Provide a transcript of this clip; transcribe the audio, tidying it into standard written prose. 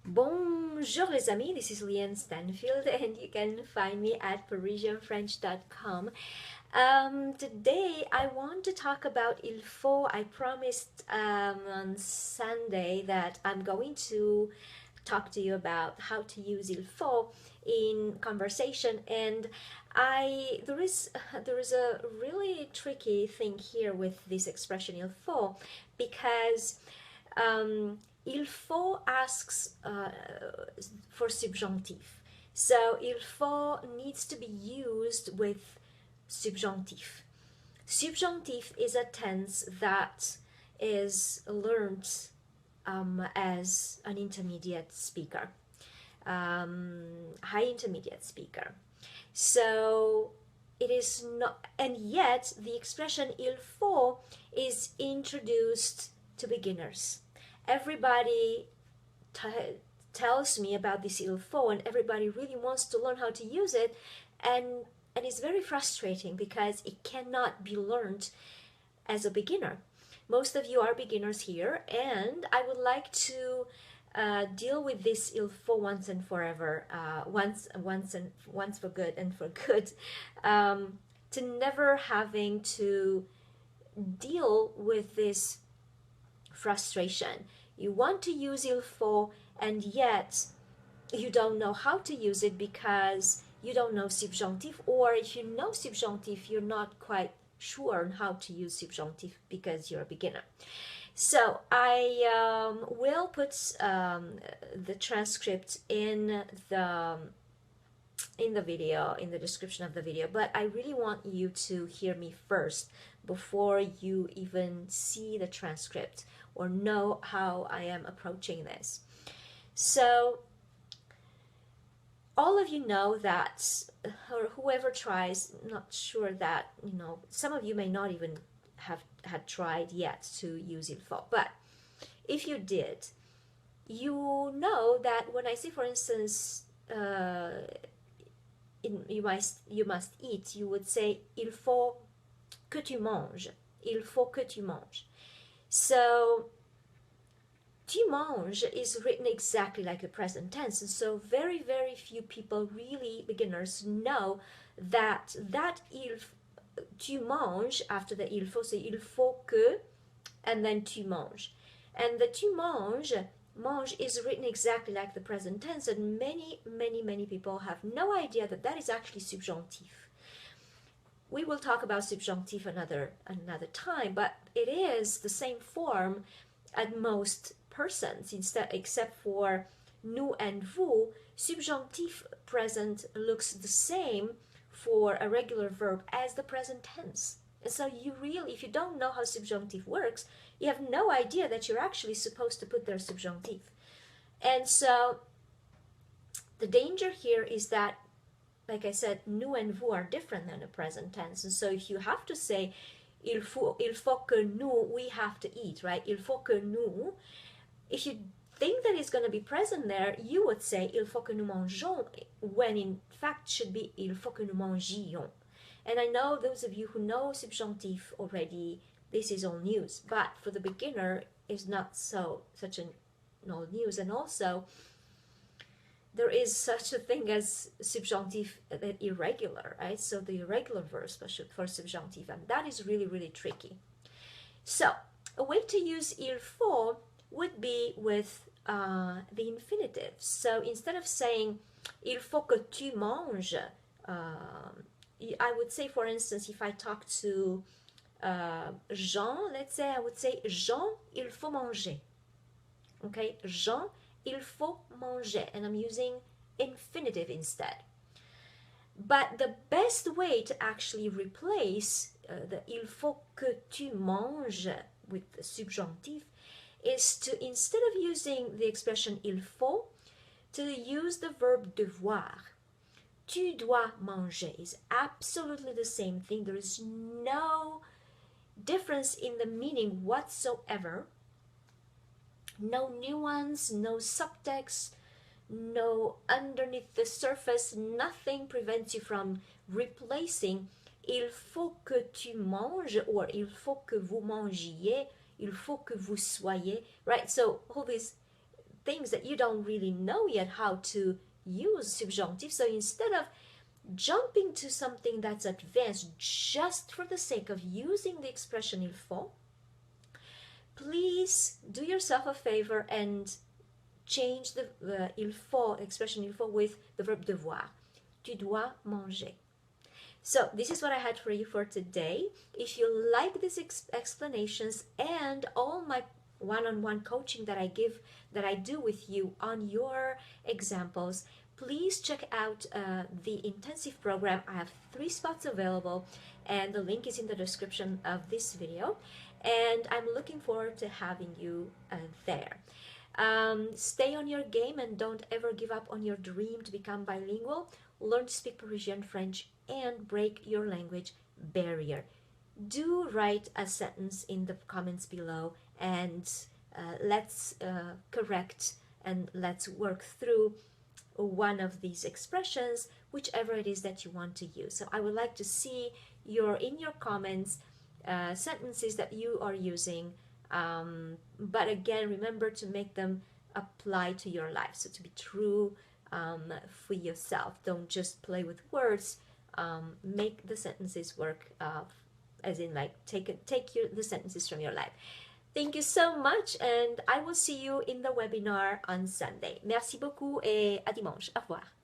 Bonjour les amis, this is Llyane Stanfield and you can find me at parisianfrench.com. Today I want to talk about il faut. I promised on Sunday that I'm going to talk to you about how to use il faut in conversation, and there is a really tricky thing here with this expression il faut, because il faut asks for subjunctive. So il faut needs to be used with subjunctive. Subjunctive is a tense that is learned as an intermediate speaker, high intermediate speaker. So it is not, and yet the expression il faut is introduced to beginners. Everybody tells me about this il faut, and everybody really wants to learn how to use it, and it's very frustrating because it cannot be learned as a beginner. Most of you are beginners here, and I would like to deal with this il faut once and forever, once for good and for good, to never having to deal with this frustration. You want to use il faut, and yet you don't know how to use it because you don't know subjunctive, or if you know subjunctive, you're not quite sure on how to use subjunctive because you're a beginner. So I will put the transcript in the video, in the description of the video, but I really want you to hear me first before you even see the transcript or know how I am approaching this. So all of you know that, or whoever tries, not sure that, some of you may not even have had tried yet to use il faut, but if you did, you know that when I say, for instance, you must eat, you would say il faut que tu manges. Il faut que tu manges. So tu manges is written exactly like the present tense, and so very, very few people, really beginners, know that tu manges after the il faut, so il faut que, and then tu manges. And the tu manges, mange is written exactly like the present tense, and many, many, many people have no idea that that is actually subjunctive. We will talk about subjunctive another time, but it is the same form at most persons, except for nous and vous. Subjunctive present looks the same for a regular verb as the present tense. And so you really, if you don't know how subjunctive works, you have no idea that you're actually supposed to put there subjunctive. And so the danger here is that, like I said, nous and vous are different than the present tense. And so if you have to say il faut que nous, we have to eat, right? Il faut que nous. If you think that it's going to be present there, you would say il faut que nous mangeons, when in fact should be il faut que nous mangions. And I know those of you who know subjunctive already, this is all news, but for the beginner, it's not such an old news. And also, there is such a thing as subjunctive irregular, right? So the irregular verbs for subjunctive, and that is really, really tricky. So a way to use il faut would be with the infinitive. So instead of saying il faut que tu manges, I would say, for instance, if I talk to Jean, let's say, I would say Jean, il faut manger. Okay, Jean, il faut manger, and I'm using infinitive instead. But the best way to actually replace the il faut que tu manges with the subjunctive is to, instead of using the expression il faut, to use the verb devoir. Tu dois manger is absolutely the same thing. There is no difference in the meaning whatsoever. No nuance, no subtext, no underneath the surface. Nothing prevents you from replacing il faut que tu manges or il faut que vous mangiez, il faut que vous soyez, right? So all these things that you don't really know yet how to use subjunctive. So instead of jumping to something that's advanced just for the sake of using the expression il faut, please do yourself a favor and change the il faut, expression il faut, with the verb devoir. Tu dois manger. So this is what I had for you for today. If you like these explanations and all my one-on-one coaching that I do with you on your examples, please check out the intensive program. I have 3 spots available, and the link is in the description of this video, and I'm looking forward to having you there. Stay on your game and don't ever give up on your dream to become bilingual. Learn to speak Parisian French and break your language barrier. Do write a sentence in the comments below, and let's correct and let's work through one of these expressions, whichever it is that you want to use. So I would like to see in your comments sentences that you are using, but again, remember to make them apply to your life, so to be true for yourself. Don't just play with words. Make the sentences work, as in like take the sentences from your life. Thank you so much, and I will see you in the webinar on Sunday. Merci beaucoup et à dimanche. Au revoir.